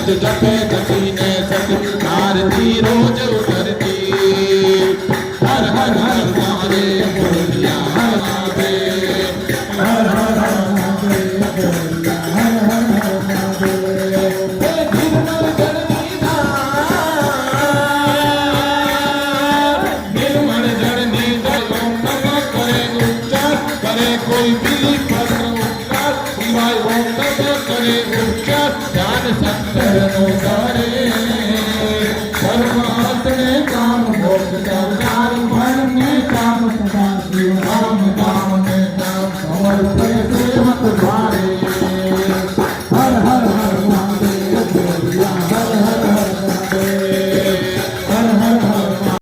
सच जपे गति ने सच आरती रोज उतरती हर हर हर महादेव बोलिया हर महादेव हर हर हर महादेव बोलिया हर हर हर महादेव निर्मल जड़नी दलों नमः करे उच्चार करे कोई बिली पत्र उच्चार शिवाय ओम नमः करे उच्चार ध्यान संतरनो